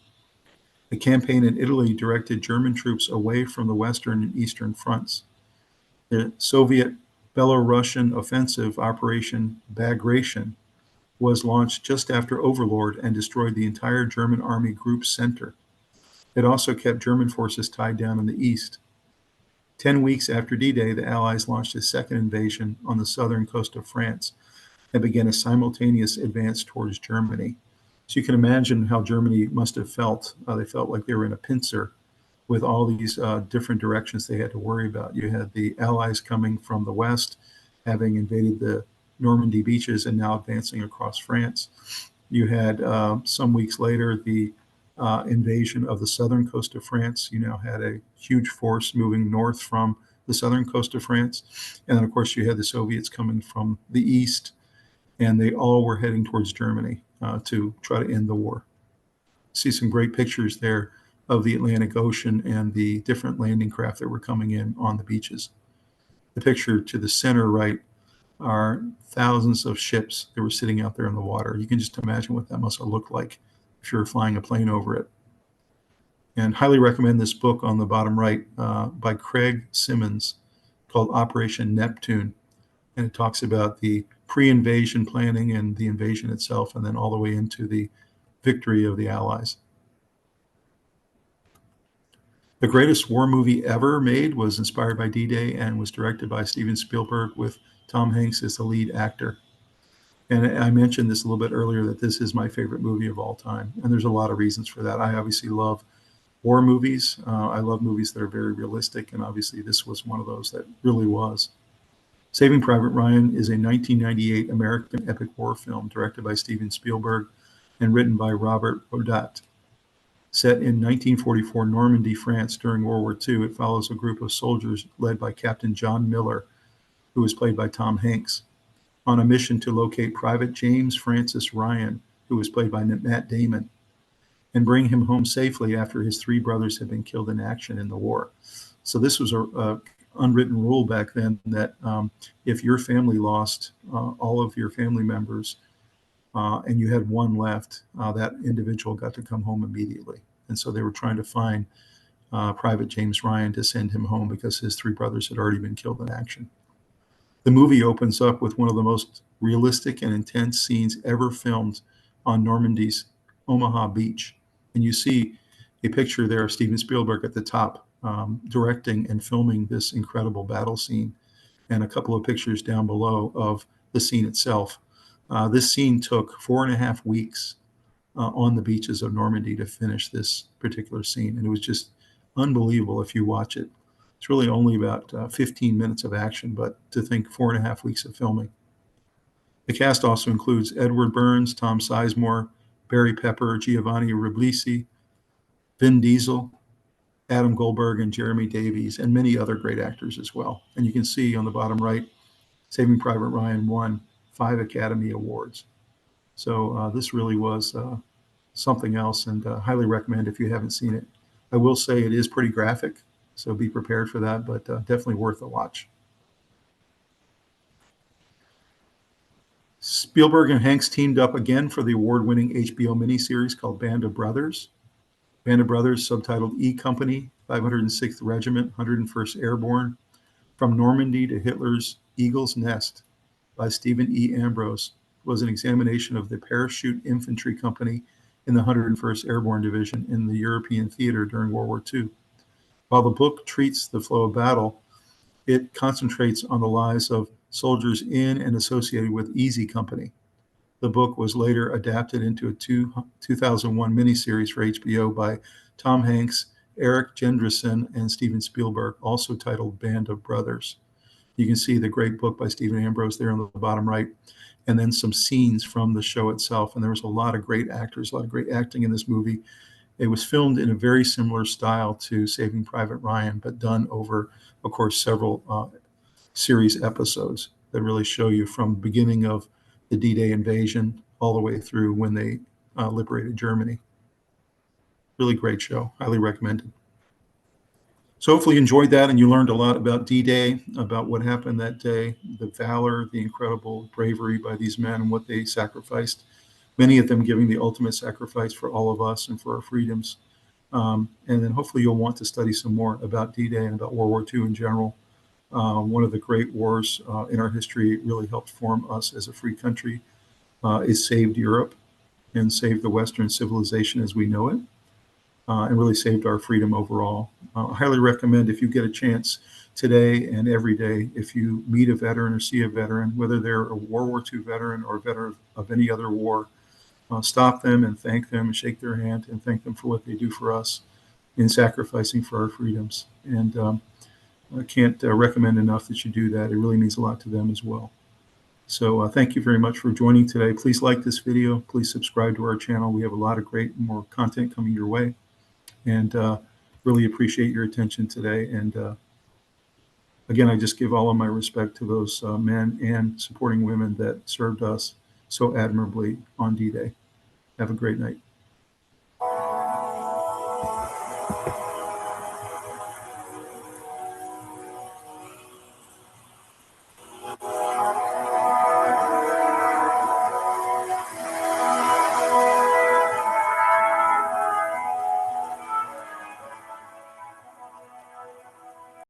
The campaign in Italy directed German troops away from the western and eastern fronts. The Soviet Belarusian offensive, Operation Bagration, was launched just after Overlord and destroyed the entire German army group center. It also kept German forces tied down in the east. 10 weeks after D-Day, the Allies launched a second invasion on the southern coast of France and began a simultaneous advance towards Germany. So you can imagine how Germany must have felt. They felt like they were in a pincer with all these different directions they had to worry about. You had the Allies coming from the west, having invaded the Normandy beaches and now advancing across France. You had some weeks later the invasion of the southern coast of France. You now had a huge force moving north from the southern coast of France. And then, of course, you had the Soviets coming from the east, and they all were heading towards Germany to try to end the war. See some great pictures there of the Atlantic Ocean and the different landing craft that were coming in on the beaches. The picture to the center right are thousands of ships that were sitting out there in the water. You can just imagine what that must have looked like if you were flying a plane over it. And highly recommend this book on the bottom right by Craig Simmons called Operation Neptune. And it talks about the pre-invasion planning and the invasion itself, and then all the way into the victory of the Allies. The greatest war movie ever made was inspired by D-Day and was directed by Steven Spielberg with Tom Hanks as the lead actor. And I mentioned this a little bit earlier, that this is my favorite movie of all time. And there's a lot of reasons for that. I obviously love war movies. I love movies that are very realistic, and obviously this was one of those that really was. Saving Private Ryan is a 1998 American epic war film directed by Steven Spielberg and written by Robert Rodat. Set in 1944 Normandy, France during World War II, it follows a group of soldiers led by Captain John Miller, who was played by Tom Hanks, on a mission to locate Private James Francis Ryan, who was played by Matt Damon, and bring him home safely after his three brothers had been killed in action in the war. So this was a unwritten rule back then that if your family lost all of your family members and you had one left, that individual got to come home immediately. And so they were trying to find Private James Ryan to send him home because his three brothers had already been killed in action. The movie opens up with one of the most realistic and intense scenes ever filmed on Normandy's Omaha beach. And you see a picture there of Steven Spielberg at the top, directing and filming this incredible battle scene, and a couple of pictures down below of the scene itself. This scene took 4.5 weeks on the beaches of Normandy to finish this particular scene. And it was just unbelievable if you watch it. It's really only about 15 minutes of action, but to think 4.5 weeks of filming. The cast also includes Edward Burns, Tom Sizemore, Barry Pepper, Giovanni Ribisi, Vin Diesel, Adam Goldberg, and Jeremy Davies, and many other great actors as well. And you can see on the bottom right, Saving Private Ryan won 5 Academy Awards. So this really was something else, and highly recommend if you haven't seen it. I will say it is pretty graphic, so be prepared for that, but definitely worth a watch. Spielberg and Hanks teamed up again for the award-winning HBO miniseries called Band of Brothers. Band of Brothers, subtitled E Company, 506th Regiment, 101st Airborne, From Normandy to Hitler's Eagle's Nest by Stephen E. Ambrose, was an examination of the parachute infantry company in the 101st Airborne Division in the European theater during World War II. While the book treats the flow of battle, it concentrates on the lives of soldiers in and associated with Easy Company. The book was later adapted into a 2001 miniseries for HBO by Tom Hanks, Eric Jendresen, and Steven Spielberg, also titled Band of Brothers. You can see the great book by Stephen Ambrose there on the bottom right, and then some scenes from the show itself. And there was a lot of great actors, a lot of great acting in this movie. It was filmed in a very similar style to Saving Private Ryan, but done over, of course, several series episodes that really show you from the beginning of the D-Day invasion all the way through when they liberated Germany. Really great show, highly recommended. So hopefully you enjoyed that and you learned a lot about D-Day, about what happened that day, the valor, the incredible bravery by these men and what they sacrificed, many of them giving the ultimate sacrifice for all of us and for our freedoms. And then hopefully you'll want to study some more about D-Day and about World War II in general. One of the great wars in our history, really helped form us as a free country. It saved Europe and saved the Western civilization as we know it, and really saved our freedom overall. I highly recommend, if you get a chance today and every day, if you meet a veteran or see a veteran, whether they're a World War II veteran or a veteran of any other war, stop them and thank them and shake their hand and thank them for what they do for us in sacrificing for our freedoms. And I can't recommend enough that you do that. It really means a lot to them as well. So thank you very much for joining today. Please like this video. Please subscribe to our channel. We have a lot of great more content coming your way. And really appreciate your attention today. And again, I just give all of my respect to those men and supporting women that served us so admirably on D-Day. Have a great night.